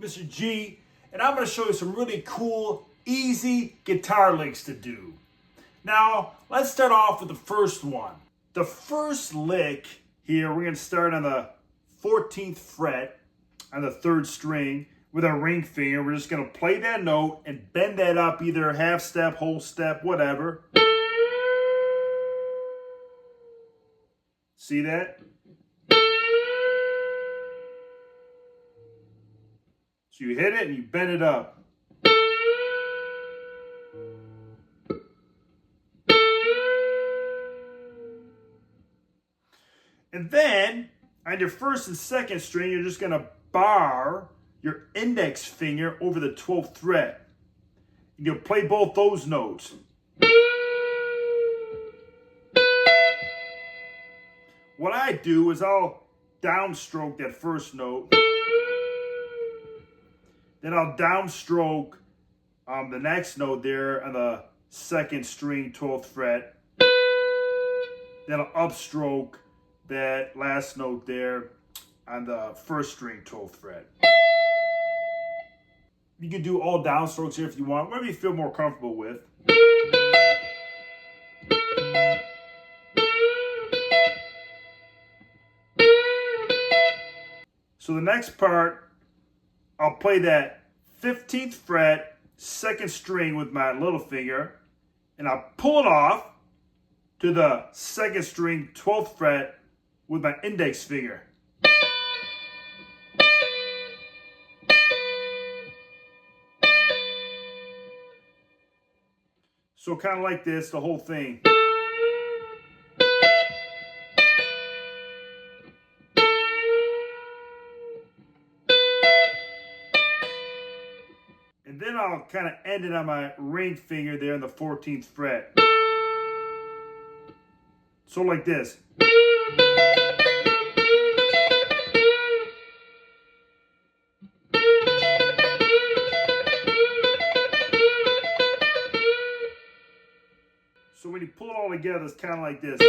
Mr. G, and I'm going to show you some really cool, easy guitar licks to do. Now, let's start off with the first one. The first lick here, we're going to start on the 14th fret on the 3rd string with our ring finger. We're just going to play that note and bend that up either half step, whole step, whatever. See that? So you hit it and you bend it up. And then, on your 1st and 2nd string, you're just going to bar your index finger over the 12th fret. And you'll play both those notes. What I do is I'll downstroke that first note. Then I'll downstroke the next note there on the 2nd string, 12th fret. Then I'll upstroke that last note there on the 1st string, 12th fret. You can do all downstrokes here if you want, whatever you feel more comfortable with. So the next part, I'll play that 15th fret, 2nd string with my little finger, and I'll pull it off to the 2nd string, 12th fret with my index finger. So kind of like this, the whole thing. And then I'll kind of end it on my ring finger there on the 14th fret. So like this. So when you pull it all together, it's kind of like this.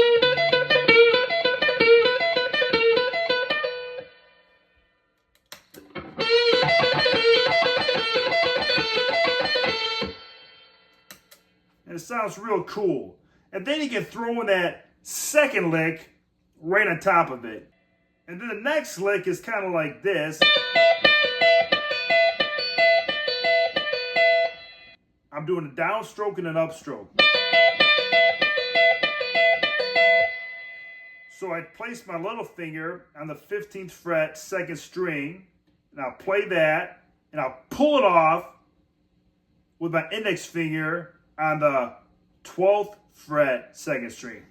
And it sounds real cool. And then you can throw in that second lick right on top of it. And then the next lick is kind of like this. I'm doing a downstroke and an upstroke. So I place my little finger on the 15th fret, 2nd string, and I'll play that, and I'll pull it off with my index finger on the 12th fret, 2nd string.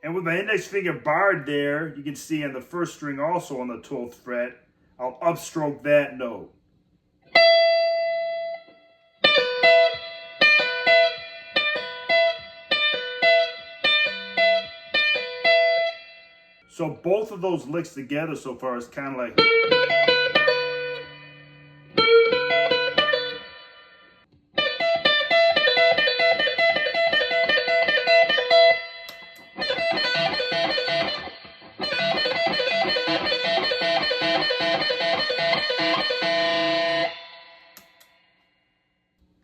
And with my index finger barred there, you can see on the 1st string also on the 12th fret, I'll upstroke that note. So both of those licks together so far is kind of like.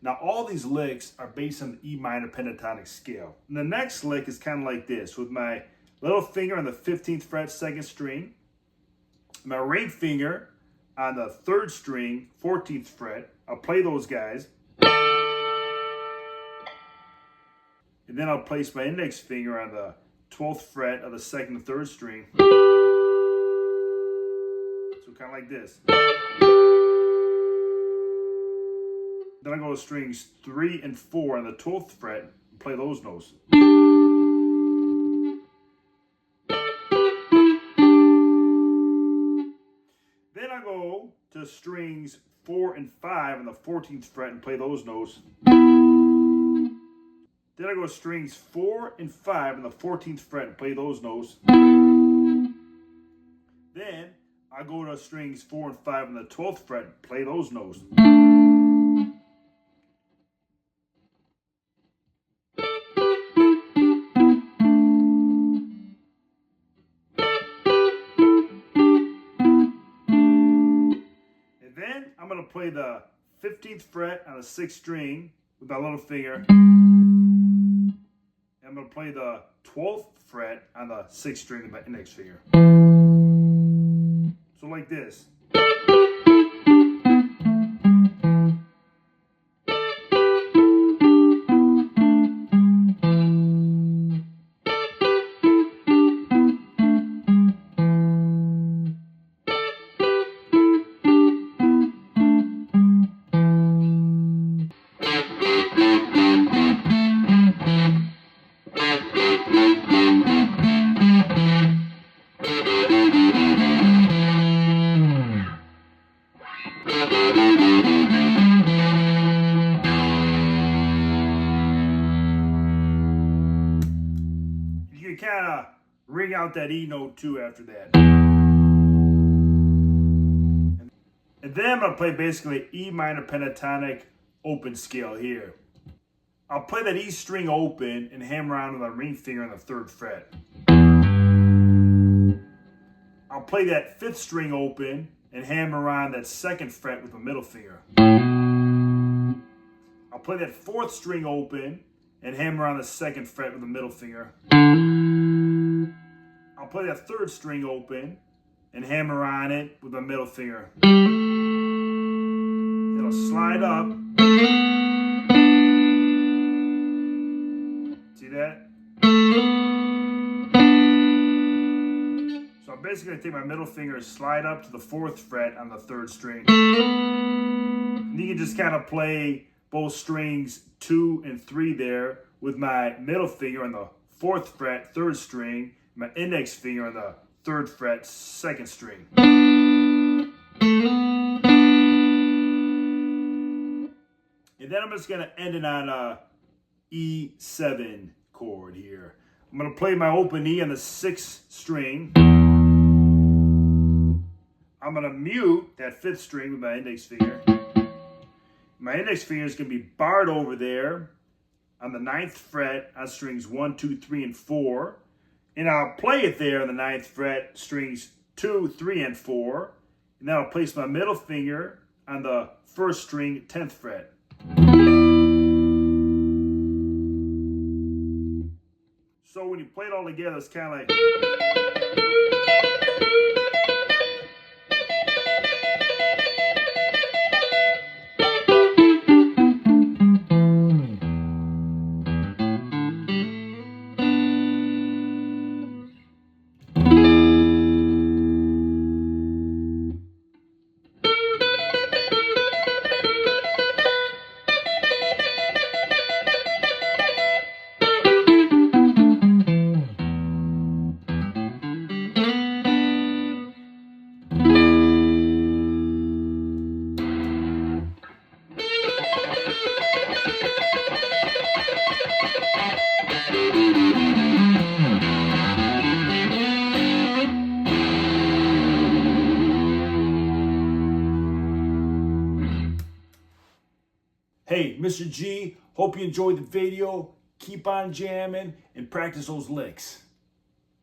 Now all these licks are based on the E minor pentatonic scale. And the next lick is kind of like this, with my little finger on the 15th fret, 2nd string, my ring finger on the 3rd string, 14th fret. I'll play those guys. And then I'll place my index finger on the 12th fret of the 2nd and 3rd string. So kind of like this. Then I go to strings 3 and 4 on the 12th fret and play those notes. Then I go to strings 4 and 5 on the 14th fret and play those notes. Then I go to strings 4 and 5 on the 14th fret and play those notes. Then I go to strings 4 and 5 on the 12th fret and play those notes. play the 15th fret on the 6th string with my little finger. I'm going to play the 12th fret on the 6th string with my index finger. So like this. You can kind of ring out that E note too after that. And then I'm going to play basically E minor pentatonic open scale here. I'll play that E string open and hammer on with my ring finger on the 3rd fret. I'll play that 5th string open and hammer on that 2nd fret with my middle finger. I'll play that 4th string open and hammer on the 2nd fret with the middle finger. I'll play that 3rd string open and hammer on it with my middle finger. It'll slide up. See that? So I'm basically going to take my middle finger and slide up to the 4th fret on the 3rd string. And you can just kind of play both strings 2 and 3 there with my middle finger on the 4th fret, 3rd string, my index finger on the 3rd fret, 2nd string. And then I'm just going to end it on a E7 chord here. I'm going to play my open E on the 6th string. I'm going to mute that 5th string with my index finger. My index finger is going to be barred over there on the 9th fret on strings 1, 2, 3, and 4. And I'll play it there on the 9th fret, strings 2, 3, and 4. And then I'll place my middle finger on the 1st string, 10th fret. So when you play it all together, it's kind of like... Hey, Mr. G, hope you enjoyed the video. Keep on jamming and practice those licks.